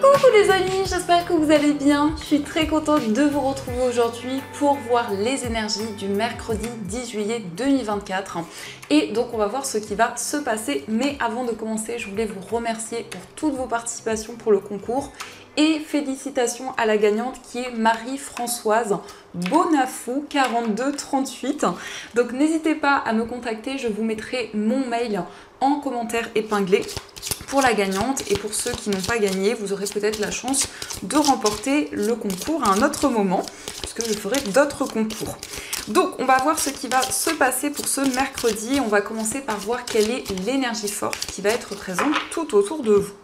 Coucou les amis, j'espère que vous allez bien. Je suis très contente de vous retrouver aujourd'hui pour voir les énergies du mercredi 10 juillet 2024. Et donc on va voir ce qui va se passer. Mais avant de commencer, je voulais vous remercier pour toutes vos participations pour le concours. Et félicitations à la gagnante qui est Marie-Françoise Bonafou 4238. Donc n'hésitez pas à me contacter, je vous mettrai mon mail en commentaire épinglé pour la gagnante. Et pour ceux qui n'ont pas gagné, vous aurez peut-être la chance de remporter le concours à un autre moment, puisque je ferai d'autres concours. Donc on va voir ce qui va se passer pour ce mercredi. On va commencer par voir quelle est l'énergie forte qui va être présente tout autour de vous.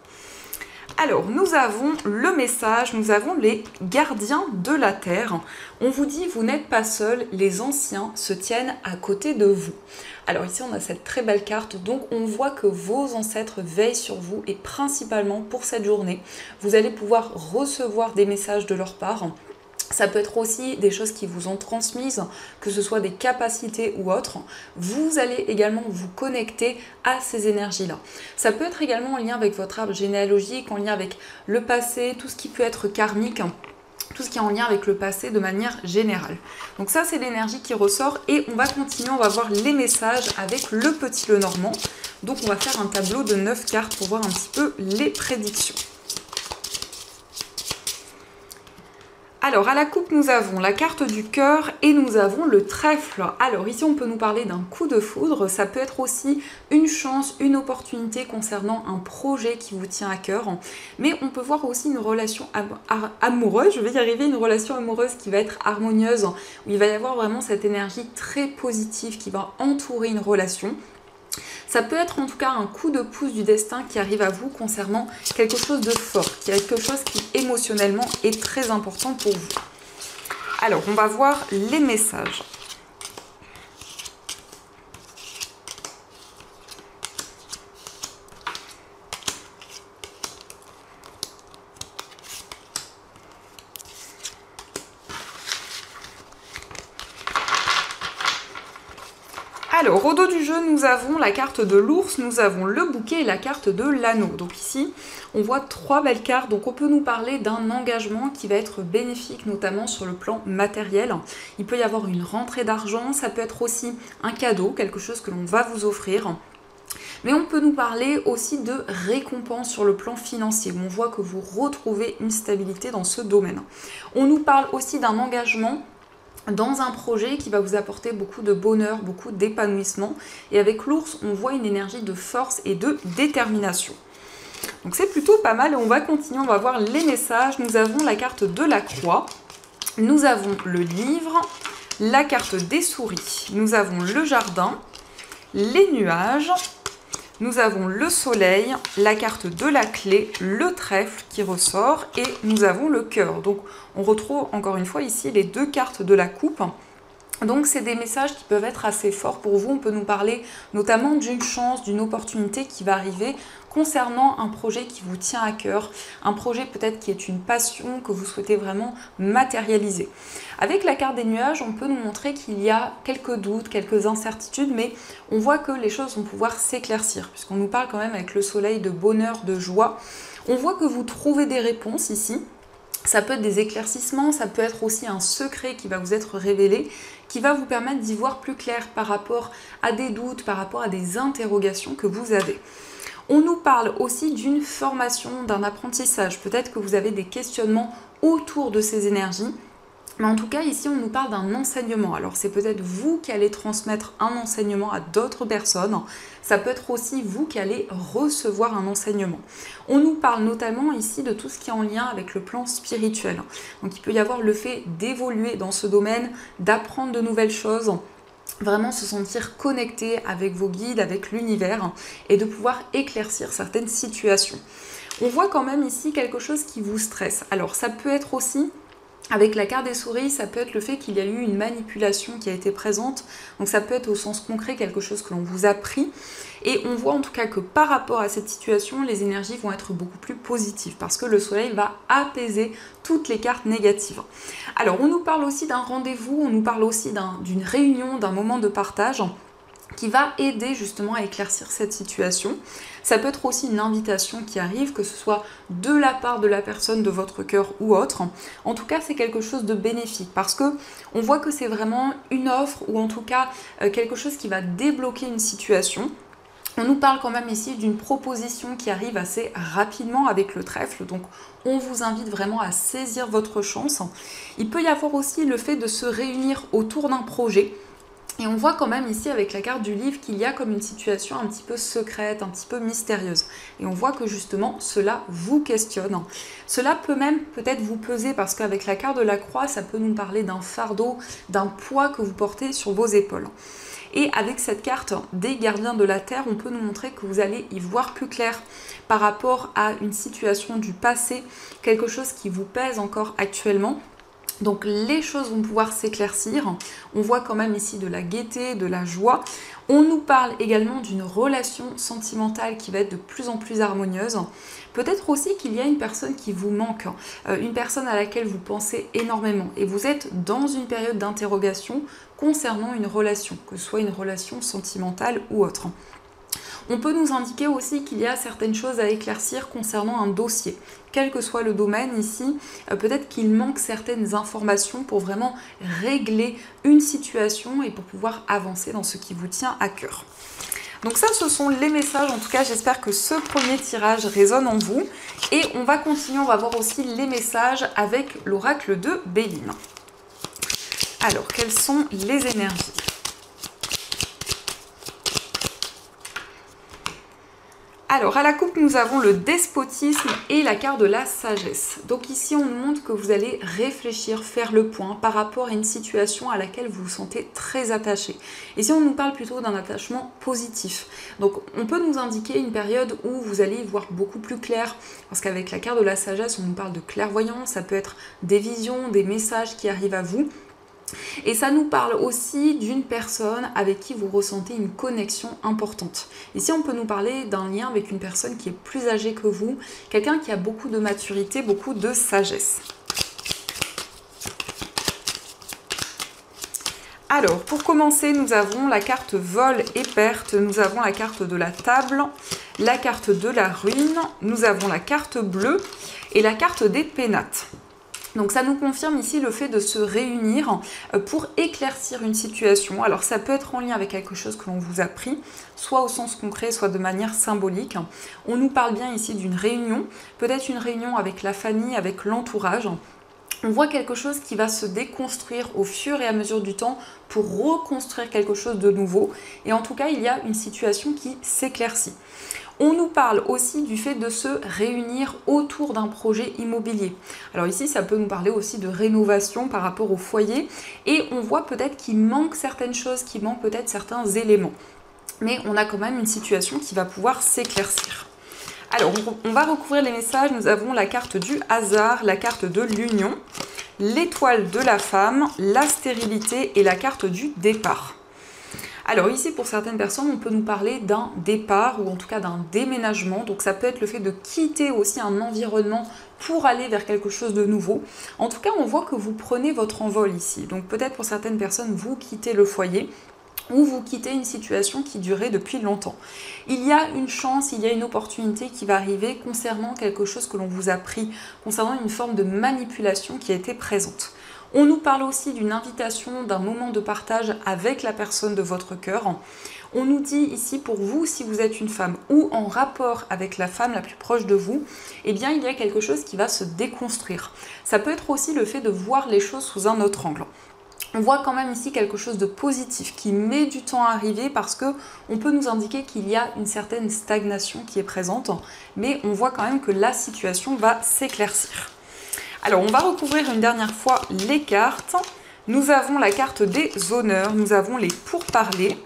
Alors, nous avons le message, nous avons les gardiens de la Terre. On vous dit, vous n'êtes pas seul, les anciens se tiennent à côté de vous. Alors ici, on a cette très belle carte, donc on voit que vos ancêtres veillent sur vous et principalement pour cette journée, vous allez pouvoir recevoir des messages de leur part. Ça peut être aussi des choses qui vous ont transmises, que ce soit des capacités ou autres. Vous allez également vous connecter à ces énergies-là. Ça peut être également en lien avec votre arbre généalogique, en lien avec le passé, tout ce qui peut être karmique, tout ce qui est en lien avec le passé de manière générale. Donc ça, c'est l'énergie qui ressort et on va continuer, on va voir les messages avec le petit Lenormand. Donc on va faire un tableau de 9 cartes pour voir un petit peu les prédictions. Alors, à la coupe, nous avons la carte du cœur et nous avons le trèfle. Alors, ici, on peut nous parler d'un coup de foudre. Ça peut être aussi une chance, une opportunité concernant un projet qui vous tient à cœur. Mais on peut voir aussi une relation amoureuse, je vais y arriver, une relation amoureuse qui va être harmonieuse, où il va y avoir vraiment cette énergie très positive qui va entourer une relation. Ça peut être en tout cas un coup de pouce du destin qui arrive à vous concernant quelque chose de fort, quelque chose qui émotionnellement est très important pour vous. Alors, on va voir les messages. Alors, au dos du jeu, nous avons la carte de l'ours, nous avons le bouquet et la carte de l'anneau. Donc ici, on voit 3 belles cartes. Donc on peut nous parler d'un engagement qui va être bénéfique, notamment sur le plan matériel. Il peut y avoir une rentrée d'argent, ça peut être aussi un cadeau, quelque chose que l'on va vous offrir. Mais on peut nous parler aussi de récompense sur le plan financier, où on voit que vous retrouvez une stabilité dans ce domaine. On nous parle aussi d'un engagement dans un projet qui va vous apporter beaucoup de bonheur, beaucoup d'épanouissement. Et avec l'ours, on voit une énergie de force et de détermination. Donc c'est plutôt pas mal et on va continuer, on va voir les messages. Nous avons la carte de la croix, nous avons le livre, la carte des souris, nous avons le jardin, les nuages, nous avons le soleil, la carte de la clé, le trèfle qui ressort et nous avons le cœur. Donc on retrouve encore une fois ici les 2 cartes de la coupe. Donc c'est des messages qui peuvent être assez forts pour vous. On peut nous parler notamment d'une chance, d'une opportunité qui va arriver concernant un projet qui vous tient à cœur, un projet peut-être qui est une passion que vous souhaitez vraiment matérialiser. Avec la carte des nuages, on peut nous montrer qu'il y a quelques doutes, quelques incertitudes, mais on voit que les choses vont pouvoir s'éclaircir, puisqu'on nous parle quand même avec le soleil de bonheur, de joie. On voit que vous trouvez des réponses ici. Ça peut être des éclaircissements, ça peut être aussi un secret qui va vous être révélé, qui va vous permettre d'y voir plus clair par rapport à des doutes, par rapport à des interrogations que vous avez. On nous parle aussi d'une formation, d'un apprentissage. Peut-être que vous avez des questionnements autour de ces énergies. Mais en tout cas, ici, on nous parle d'un enseignement. Alors, c'est peut-être vous qui allez transmettre un enseignement à d'autres personnes. Ça peut être aussi vous qui allez recevoir un enseignement. On nous parle notamment ici de tout ce qui est en lien avec le plan spirituel. Donc, il peut y avoir le fait d'évoluer dans ce domaine, d'apprendre de nouvelles choses, vraiment se sentir connecté avec vos guides, avec l'univers et de pouvoir éclaircir certaines situations. On voit quand même ici quelque chose qui vous stresse. Alors, ça peut être aussi avec la carte des souris, ça peut être le fait qu'il y a eu une manipulation qui a été présente. Donc ça peut être au sens concret quelque chose que l'on vous a pris. Et on voit en tout cas que par rapport à cette situation, les énergies vont être beaucoup plus positives parce que le soleil va apaiser toutes les cartes négatives. Alors on nous parle aussi d'un rendez-vous, on nous parle aussi d'une réunion, d'un moment de partage. qui va aider justement à éclaircir cette situation. Ça peut être aussi une invitation qui arrive, que ce soit de la part de la personne de votre cœur ou autre. En tout cas, c'est quelque chose de bénéfique parce que on voit que c'est vraiment une offre ou en tout cas quelque chose qui va débloquer une situation. On nous parle quand même ici d'une proposition qui arrive assez rapidement avec le trèfle, donc on vous invite vraiment à saisir votre chance. Il peut y avoir aussi le fait de se réunir autour d'un projet. Et on voit quand même ici avec la carte du livre qu'il y a comme une situation un petit peu secrète, un petit peu mystérieuse. Et on voit que justement cela vous questionne. Cela peut même peut-être vous peser parce qu'avec la carte de la croix, ça peut nous parler d'un fardeau, d'un poids que vous portez sur vos épaules. Et avec cette carte des gardiens de la terre, on peut nous montrer que vous allez y voir plus clair par rapport à une situation du passé, quelque chose qui vous pèse encore actuellement. Donc les choses vont pouvoir s'éclaircir. On voit quand même ici de la gaieté, de la joie. On nous parle également d'une relation sentimentale qui va être de plus en plus harmonieuse. Peut-être aussi qu'il y a une personne qui vous manque, une personne à laquelle vous pensez énormément. Et vous êtes dans une période d'interrogation concernant une relation, que ce soit une relation sentimentale ou autre. On peut nous indiquer aussi qu'il y a certaines choses à éclaircir concernant un dossier. Quel que soit le domaine ici, peut-être qu'il manque certaines informations pour vraiment régler une situation et pour pouvoir avancer dans ce qui vous tient à cœur. Donc ça, ce sont les messages. En tout cas, j'espère que ce premier tirage résonne en vous. Et on va continuer, on va voir aussi les messages avec l'oracle de Béline. Alors, quelles sont les énergies ? Alors, à la coupe, nous avons le despotisme et la carte de la sagesse. Donc ici, on nous montre que vous allez réfléchir, faire le point par rapport à une situation à laquelle vous vous sentez très attaché. Ici, on nous parle plutôt d'un attachement positif. Donc, on peut nous indiquer une période où vous allez y voir beaucoup plus clair, parce qu'avec la carte de la sagesse, on nous parle de clairvoyance, ça peut être des visions, des messages qui arrivent à vous. Et ça nous parle aussi d'une personne avec qui vous ressentez une connexion importante. Ici, on peut nous parler d'un lien avec une personne qui est plus âgée que vous, quelqu'un qui a beaucoup de maturité, beaucoup de sagesse. Alors, pour commencer, nous avons la carte vol et perte, nous avons la carte de la table, la carte de la ruine, nous avons la carte bleue et la carte des pénates. Donc ça nous confirme ici le fait de se réunir pour éclaircir une situation. Alors ça peut être en lien avec quelque chose que l'on vous a appris, soit au sens concret, soit de manière symbolique. On nous parle bien ici d'une réunion, peut-être une réunion avec la famille, avec l'entourage. On voit quelque chose qui va se déconstruire au fur et à mesure du temps pour reconstruire quelque chose de nouveau. Et en tout cas, il y a une situation qui s'éclaircit. On nous parle aussi du fait de se réunir autour d'un projet immobilier. Alors ici, ça peut nous parler aussi de rénovation par rapport au foyer. Et on voit peut-être qu'il manque certaines choses, qu'il manque peut-être certains éléments. Mais on a quand même une situation qui va pouvoir s'éclaircir. Alors, on va recouvrir les messages. Nous avons la carte du hasard, la carte de l'union, l'étoile de la femme, la stérilité et la carte du départ. Alors ici, pour certaines personnes, on peut nous parler d'un départ ou en tout cas d'un déménagement. Donc ça peut être le fait de quitter aussi un environnement pour aller vers quelque chose de nouveau. En tout cas, on voit que vous prenez votre envol ici. Donc peut-être pour certaines personnes, vous quittez le foyer ou vous quittez une situation qui durait depuis longtemps. Il y a une chance, il y a une opportunité qui va arriver concernant quelque chose que l'on vous a pris, concernant une forme de manipulation qui a été présente. On nous parle aussi d'une invitation, d'un moment de partage avec la personne de votre cœur. On nous dit ici pour vous, si vous êtes une femme ou en rapport avec la femme la plus proche de vous, eh bien il y a quelque chose qui va se déconstruire. Ça peut être aussi le fait de voir les choses sous un autre angle. On voit quand même ici quelque chose de positif qui met du temps à arriver parce que on peut nous indiquer qu'il y a une certaine stagnation qui est présente, mais on voit quand même que la situation va s'éclaircir. Alors, on va recouvrir une dernière fois les cartes. Nous avons la carte des honneurs, nous avons les pourparlers,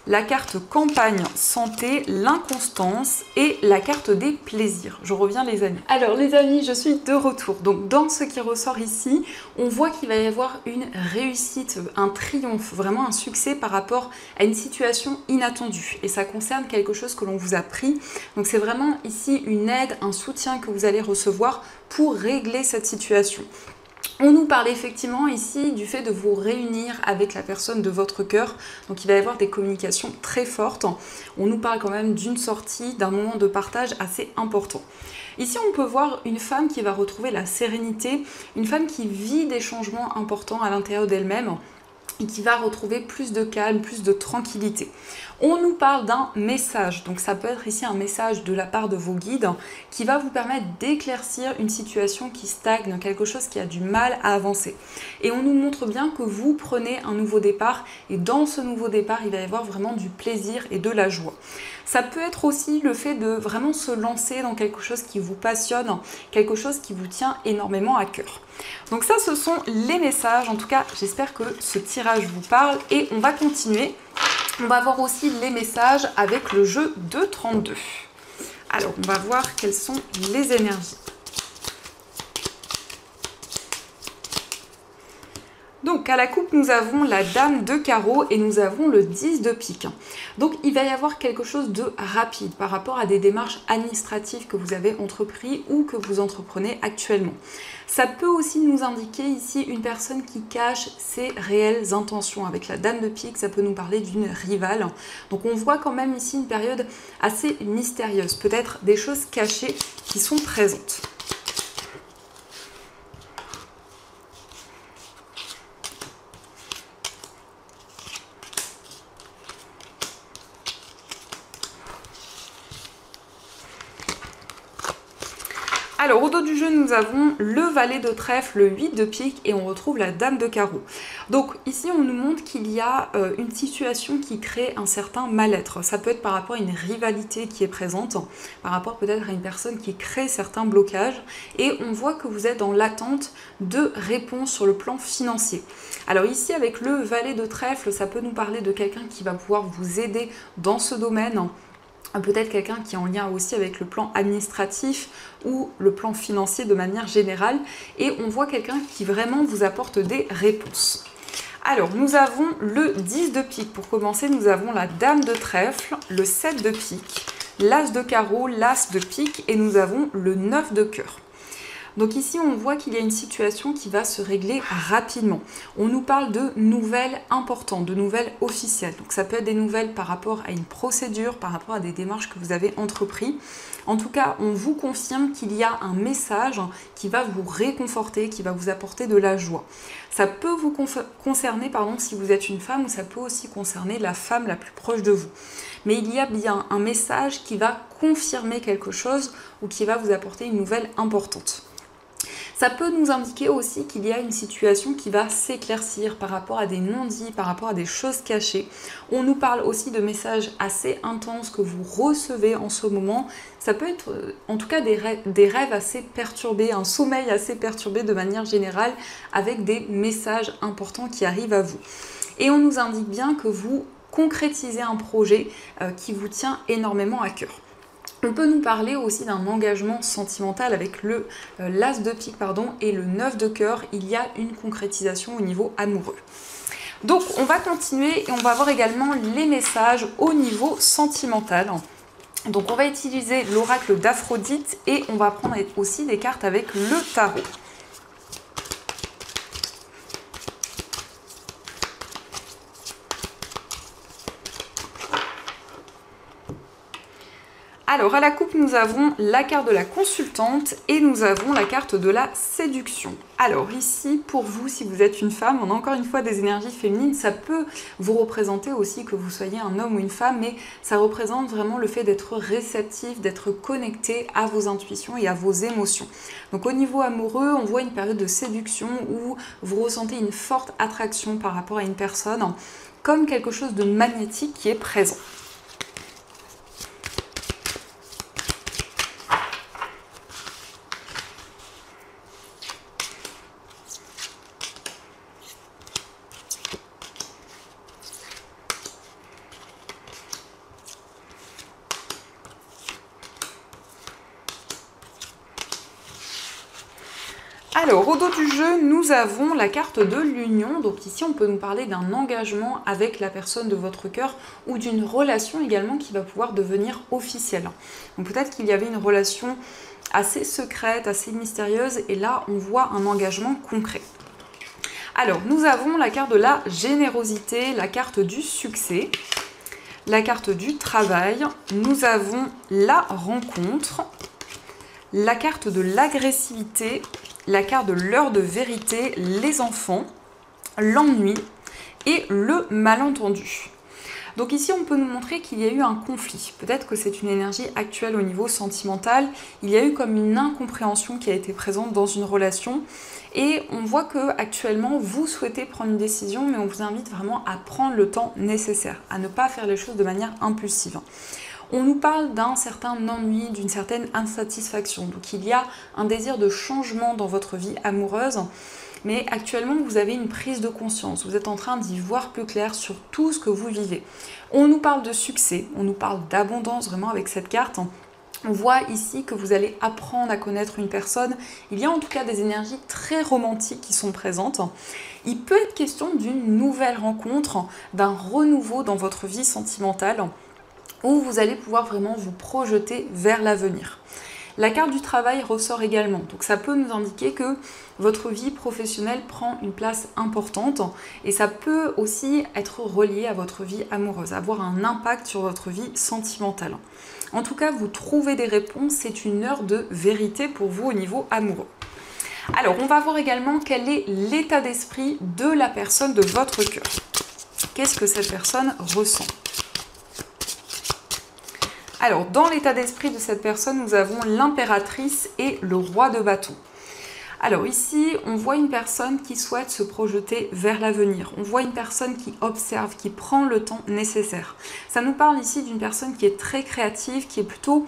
la carte campagne santé, l'inconstance et la carte des plaisirs. Je reviens les amis. Alors les amis, je suis de retour. Donc dans ce qui ressort ici, on voit qu'il va y avoir une réussite, un triomphe, vraiment un succès par rapport à une situation inattendue. Et ça concerne quelque chose que l'on vous a pris. Donc c'est vraiment ici une aide, un soutien que vous allez recevoir pour régler cette situation. On nous parle effectivement ici du fait de vous réunir avec la personne de votre cœur, donc il va y avoir des communications très fortes. On nous parle quand même d'une sortie, d'un moment de partage assez important. Ici, on peut voir une femme qui va retrouver la sérénité, une femme qui vit des changements importants à l'intérieur d'elle-même et qui va retrouver plus de calme, plus de tranquillité. On nous parle d'un message, donc ça peut être ici un message de la part de vos guides qui va vous permettre d'éclaircir une situation qui stagne, quelque chose qui a du mal à avancer. Et on nous montre bien que vous prenez un nouveau départ et dans ce nouveau départ, il va y avoir vraiment du plaisir et de la joie. Ça peut être aussi le fait de vraiment se lancer dans quelque chose qui vous passionne, quelque chose qui vous tient énormément à cœur. Donc ça, ce sont les messages. En tout cas, j'espère que ce tirage vous parle et on va continuer. On va voir aussi les messages avec le jeu de 32. Alors, on va voir quelles sont les énergies. Donc à la coupe, nous avons la dame de carreau et nous avons le 10 de pique. Donc il va y avoir quelque chose de rapide par rapport à des démarches administratives que vous avez entrepris ou que vous entreprenez actuellement. Ça peut aussi nous indiquer ici une personne qui cache ses réelles intentions. Avec la dame de pique, ça peut nous parler d'une rivale. Donc on voit quand même ici une période assez mystérieuse, peut-être des choses cachées qui sont présentes. Alors au dos du jeu, nous avons le valet de trèfle, le 8 de pique et on retrouve la dame de carreau. Donc ici on nous montre qu'il y a une situation qui crée un certain mal-être. Ça peut être par rapport à une rivalité qui est présente, par rapport peut-être à une personne qui crée certains blocages et on voit que vous êtes dans l'attente de réponses sur le plan financier. Alors ici avec le valet de trèfle, ça peut nous parler de quelqu'un qui va pouvoir vous aider dans ce domaine. Peut-être quelqu'un qui est en lien aussi avec le plan administratif ou le plan financier de manière générale. Et on voit quelqu'un qui vraiment vous apporte des réponses. Alors, nous avons le 10 de pique. Pour commencer, nous avons la dame de trèfle, le 7 de pique, l'as de carreau, l'as de pique et nous avons le 9 de cœur. Donc ici, on voit qu'il y a une situation qui va se régler rapidement. On nous parle de nouvelles importantes, de nouvelles officielles. Donc ça peut être des nouvelles par rapport à une procédure, par rapport à des démarches que vous avez entreprises. En tout cas, on vous confirme qu'il y a un message qui va vous réconforter, qui va vous apporter de la joie. Ça peut vous concerner, si vous êtes une femme, ou ça peut aussi concerner la femme la plus proche de vous. Mais il y a bien un message qui va confirmer quelque chose ou qui va vous apporter une nouvelle importante. Ça peut nous indiquer aussi qu'il y a une situation qui va s'éclaircir par rapport à des non-dits, par rapport à des choses cachées. On nous parle aussi de messages assez intenses que vous recevez en ce moment. Ça peut être en tout cas des rêves assez perturbés, un sommeil assez perturbé de manière générale avec des messages importants qui arrivent à vous. Et on nous indique bien que vous concrétisez un projet qui vous tient énormément à cœur. On peut nous parler aussi d'un engagement sentimental avec le l'as de pique et le 9 de cœur. Il y a une concrétisation au niveau amoureux. Donc on va continuer et on va voir également les messages au niveau sentimental. Donc on va utiliser l'oracle d'Aphrodite et on va prendre aussi des cartes avec le tarot. Alors à la coupe, nous avons la carte de la consultante et nous avons la carte de la séduction. Alors ici, pour vous, si vous êtes une femme, on a encore une fois des énergies féminines. Ça peut vous représenter aussi que vous soyez un homme ou une femme, mais ça représente vraiment le fait d'être réceptif, d'être connecté à vos intuitions et à vos émotions. Donc au niveau amoureux, on voit une période de séduction où vous ressentez une forte attraction par rapport à une personne, comme quelque chose de magnétique qui est présent. Alors, au dos du jeu, nous avons la carte de l'union. Donc ici, on peut nous parler d'un engagement avec la personne de votre cœur ou d'une relation également qui va pouvoir devenir officielle. Donc peut-être qu'il y avait une relation assez secrète, assez mystérieuse, et là on voit un engagement concret. Alors nous avons la carte de la générosité, la carte du succès, la carte du travail, nous avons la rencontre, la carte de l'agressivité, la carte de l'heure de vérité, les enfants, l'ennui et le malentendu. Donc ici, on peut nous montrer qu'il y a eu un conflit. Peut-être que c'est une énergie actuelle au niveau sentimental. Il y a eu comme une incompréhension qui a été présente dans une relation. Et on voit que actuellement, vous souhaitez prendre une décision, mais on vous invite vraiment à prendre le temps nécessaire, à ne pas faire les choses de manière impulsive. On nous parle d'un certain ennui, d'une certaine insatisfaction. Donc il y a un désir de changement dans votre vie amoureuse. Mais actuellement, vous avez une prise de conscience. Vous êtes en train d'y voir plus clair sur tout ce que vous vivez. On nous parle de succès, on nous parle d'abondance vraiment avec cette carte. On voit ici que vous allez apprendre à connaître une personne. Il y a en tout cas des énergies très romantiques qui sont présentes. Il peut être question d'une nouvelle rencontre, d'un renouveau dans votre vie sentimentale, où vous allez pouvoir vraiment vous projeter vers l'avenir. La carte du travail ressort également, donc ça peut nous indiquer que votre vie professionnelle prend une place importante et ça peut aussi être relié à votre vie amoureuse, avoir un impact sur votre vie sentimentale. En tout cas, vous trouvez des réponses, c'est une heure de vérité pour vous au niveau amoureux. Alors, on va voir également quel est l'état d'esprit de la personne de votre cœur. Qu'est-ce que cette personne ressent ? Alors, dans l'état d'esprit de cette personne, nous avons l'impératrice et le roi de bâton. Alors ici, on voit une personne qui souhaite se projeter vers l'avenir. On voit une personne qui observe, qui prend le temps nécessaire. Ça nous parle ici d'une personne qui est très créative, qui est plutôt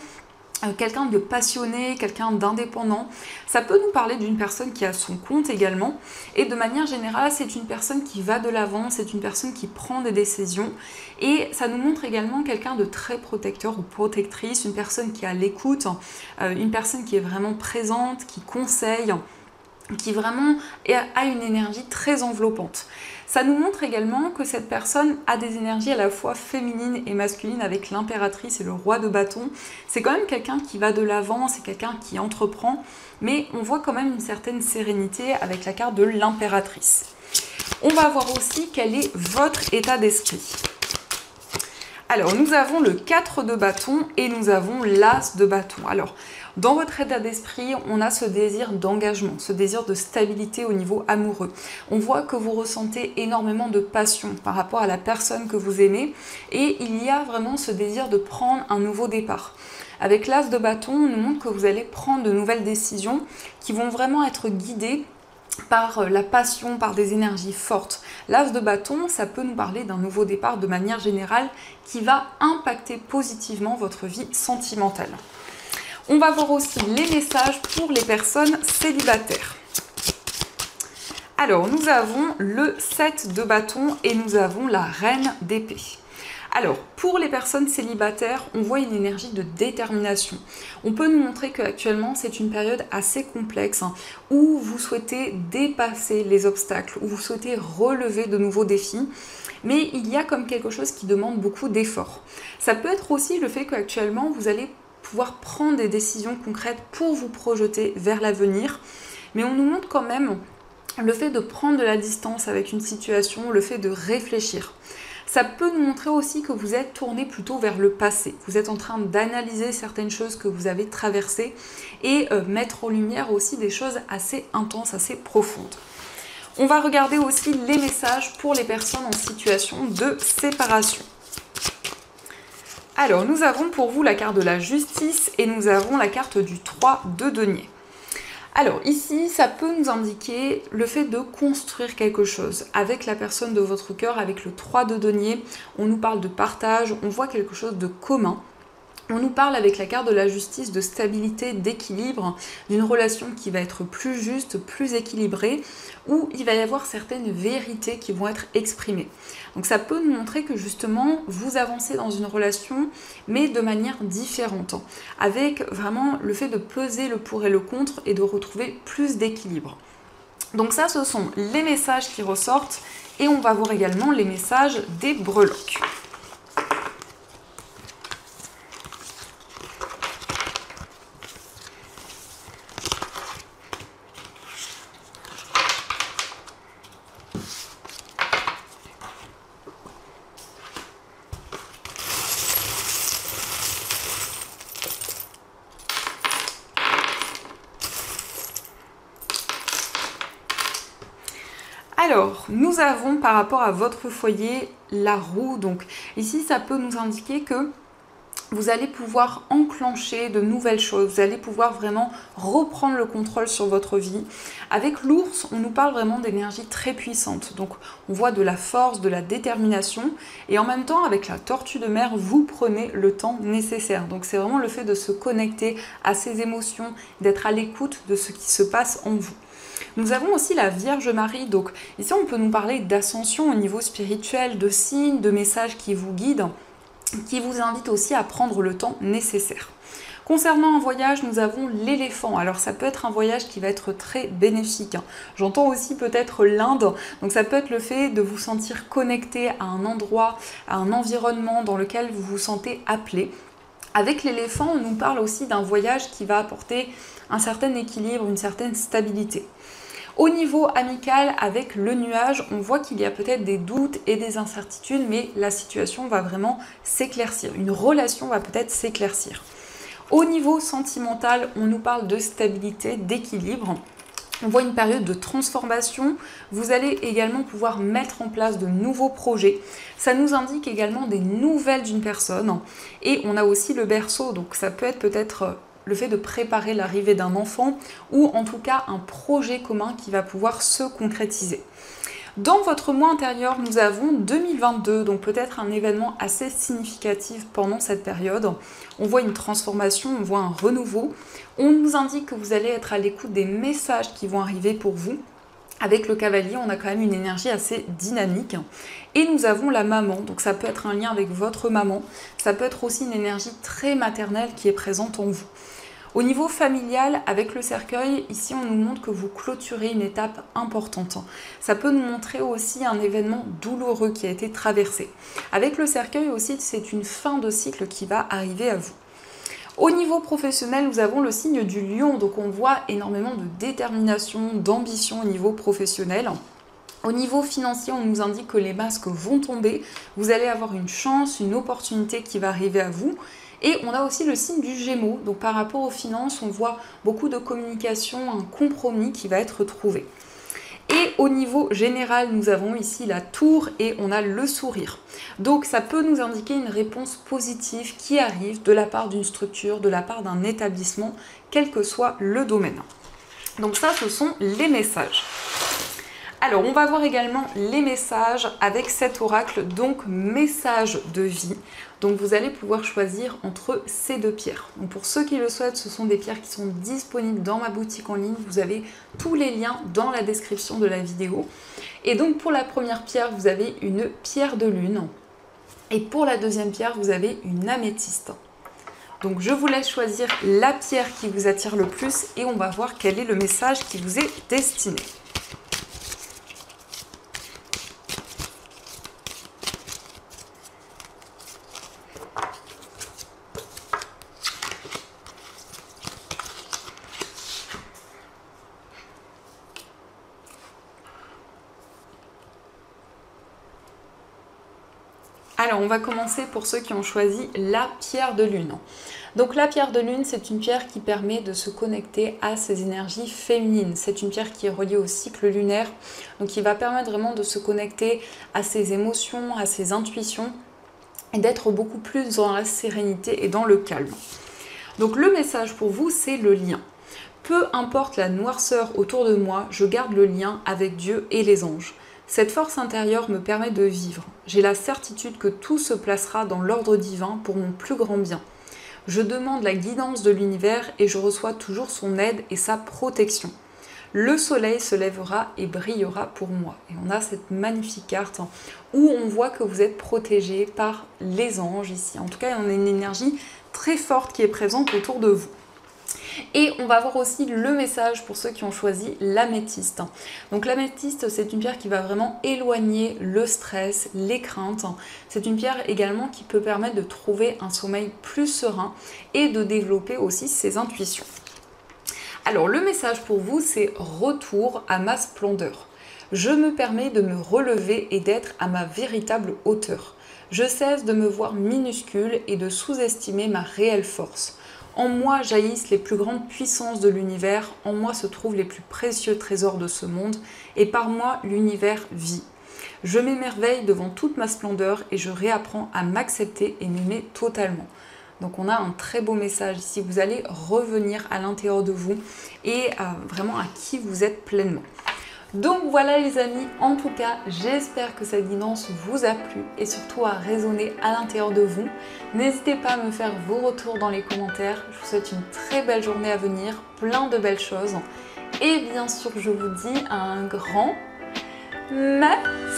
quelqu'un de passionné, quelqu'un d'indépendant. Ça peut nous parler d'une personne qui a son compte également. Et de manière générale, c'est une personne qui va de l'avant, c'est une personne qui prend des décisions. Et ça nous montre également quelqu'un de très protecteur ou protectrice, une personne qui a l'écoute, une personne qui est vraiment présente, qui conseille, qui vraiment a une énergie très enveloppante. Ça nous montre également que cette personne a des énergies à la fois féminines et masculines avec l'impératrice et le roi de bâton. C'est quand même quelqu'un qui va de l'avant, c'est quelqu'un qui entreprend, mais on voit quand même une certaine sérénité avec la carte de l'impératrice. On va voir aussi quel est votre état d'esprit. Alors, nous avons le 4 de bâton et nous avons l'as de bâton. Alors, dans votre état d'esprit, on a ce désir d'engagement, ce désir de stabilité au niveau amoureux. On voit que vous ressentez énormément de passion par rapport à la personne que vous aimez et il y a vraiment ce désir de prendre un nouveau départ. Avec l'as de bâton, on nous montre que vous allez prendre de nouvelles décisions qui vont vraiment être guidées par la passion, par des énergies fortes. L'as de bâton, ça peut nous parler d'un nouveau départ de manière générale qui va impacter positivement votre vie sentimentale. On va voir aussi les messages pour les personnes célibataires. Alors, nous avons le 7 de bâton et nous avons la reine d'épée. Alors, pour les personnes célibataires, on voit une énergie de détermination. On peut nous montrer qu'actuellement, c'est une période assez complexe où vous souhaitez dépasser les obstacles, où vous souhaitez relever de nouveaux défis. Mais il y a comme quelque chose qui demande beaucoup d'efforts. Ça peut être aussi le fait qu'actuellement, vous allez pouvoir prendre des décisions concrètes pour vous projeter vers l'avenir. Mais on nous montre quand même le fait de prendre de la distance avec une situation, le fait de réfléchir. Ça peut nous montrer aussi que vous êtes tourné plutôt vers le passé. Vous êtes en train d'analyser certaines choses que vous avez traversées et mettre en lumière aussi des choses assez intenses, assez profondes. On va regarder aussi les messages pour les personnes en situation de séparation. Alors, nous avons pour vous la carte de la justice et nous avons la carte du 3 de denier. Alors ici, ça peut nous indiquer le fait de construire quelque chose avec la personne de votre cœur, avec le 3 de denier. On nous parle de partage, on voit quelque chose de commun. On nous parle avec la carte de la justice de stabilité, d'équilibre, d'une relation qui va être plus juste, plus équilibrée, où il va y avoir certaines vérités qui vont être exprimées. Donc ça peut nous montrer que justement, vous avancez dans une relation, mais de manière différente, avec vraiment le fait de peser le pour et le contre et de retrouver plus d'équilibre. Donc ça, ce sont les messages qui ressortent, et on va voir également les messages des breloques. Alors, nous avons par rapport à votre foyer la roue. Donc ici, ça peut nous indiquer que vous allez pouvoir enclencher de nouvelles choses, vous allez pouvoir vraiment reprendre le contrôle sur votre vie. Avec l'ours, on nous parle vraiment d'énergie très puissante. Donc on voit de la force, de la détermination. Et en même temps, avec la tortue de mer, vous prenez le temps nécessaire. Donc c'est vraiment le fait de se connecter à ses émotions, d'être à l'écoute de ce qui se passe en vous. Nous avons aussi la Vierge Marie, donc ici on peut nous parler d'ascension au niveau spirituel, de signes, de messages qui vous guident, qui vous invitent aussi à prendre le temps nécessaire. Concernant un voyage, nous avons l'éléphant. Alors ça peut être un voyage qui va être très bénéfique. J'entends aussi peut-être l'Inde, donc ça peut être le fait de vous sentir connecté à un endroit, à un environnement dans lequel vous vous sentez appelé. Avec l'éléphant, on nous parle aussi d'un voyage qui va apporter un certain équilibre, une certaine stabilité. Au niveau amical, avec le nuage, on voit qu'il y a peut-être des doutes et des incertitudes, mais la situation va vraiment s'éclaircir. Une relation va peut-être s'éclaircir. Au niveau sentimental, on nous parle de stabilité, d'équilibre. On voit une période de transformation. Vous allez également pouvoir mettre en place de nouveaux projets. Ça nous indique également des nouvelles d'une personne. Et on a aussi le berceau, donc ça peut être peut-être le fait de préparer l'arrivée d'un enfant ou en tout cas un projet commun qui va pouvoir se concrétiser. Dans votre mois intérieur, nous avons 2022, donc peut-être un événement assez significatif pendant cette période. On voit une transformation, on voit un renouveau. On nous indique que vous allez être à l'écoute des messages qui vont arriver pour vous. Avec le cavalier, on a quand même une énergie assez dynamique. Et nous avons la maman, donc ça peut être un lien avec votre maman. Ça peut être aussi une énergie très maternelle qui est présente en vous. Au niveau familial, avec le cercueil, ici on nous montre que vous clôturez une étape importante. Ça peut nous montrer aussi un événement douloureux qui a été traversé. Avec le cercueil aussi, c'est une fin de cycle qui va arriver à vous. Au niveau professionnel, nous avons le signe du lion, donc on voit énormément de détermination, d'ambition au niveau professionnel. Au niveau financier, on nous indique que les masques vont tomber, vous allez avoir une chance, une opportunité qui va arriver à vous. Et on a aussi le signe du Gémeaux, donc par rapport aux finances, on voit beaucoup de communication, un compromis qui va être trouvé. Et au niveau général, nous avons ici la tour et on a le sourire. Donc ça peut nous indiquer une réponse positive qui arrive de la part d'une structure, de la part d'un établissement, quel que soit le domaine. Donc ça, ce sont les messages. Alors, on va voir également les messages avec cet oracle, donc message de vie. Donc, vous allez pouvoir choisir entre ces deux pierres. Donc, pour ceux qui le souhaitent, ce sont des pierres qui sont disponibles dans ma boutique en ligne. Vous avez tous les liens dans la description de la vidéo. Et donc, pour la première pierre, vous avez une pierre de lune. Et pour la deuxième pierre, vous avez une améthyste. Donc, je vous laisse choisir la pierre qui vous attire le plus et on va voir quel est le message qui vous est destiné. Alors, on va commencer pour ceux qui ont choisi la pierre de lune. Donc la pierre de lune, c'est une pierre qui permet de se connecter à ses énergies féminines. C'est une pierre qui est reliée au cycle lunaire, donc qui va permettre vraiment de se connecter à ses émotions, à ses intuitions et d'être beaucoup plus dans la sérénité et dans le calme. Donc le message pour vous, c'est le lien. Peu importe la noirceur autour de moi, je garde le lien avec Dieu et les anges. Cette force intérieure me permet de vivre. J'ai la certitude que tout se placera dans l'ordre divin pour mon plus grand bien. Je demande la guidance de l'univers et je reçois toujours son aide et sa protection. Le soleil se lèvera et brillera pour moi. Et on a cette magnifique carte où on voit que vous êtes protégé par les anges ici. En tout cas, on a une énergie très forte qui est présente autour de vous. Et on va voir aussi le message pour ceux qui ont choisi l'améthyste. Donc l'améthyste, c'est une pierre qui va vraiment éloigner le stress, les craintes. C'est une pierre également qui peut permettre de trouver un sommeil plus serein et de développer aussi ses intuitions. Alors le message pour vous, c'est retour à ma splendeur. Je me permets de me relever et d'être à ma véritable hauteur. Je cesse de me voir minuscule et de sous-estimer ma réelle force. En moi jaillissent les plus grandes puissances de l'univers, en moi se trouvent les plus précieux trésors de ce monde, et par moi l'univers vit. Je m'émerveille devant toute ma splendeur et je réapprends à m'accepter et m'aimer totalement. Donc on a un très beau message ici, vous allez revenir à l'intérieur de vous et vraiment à qui vous êtes pleinement. Donc voilà les amis, en tout cas j'espère que cette guidance vous a plu et surtout à résonner à l'intérieur de vous. N'hésitez pas à me faire vos retours dans les commentaires, je vous souhaite une très belle journée à venir, plein de belles choses et bien sûr je vous dis un grand merci.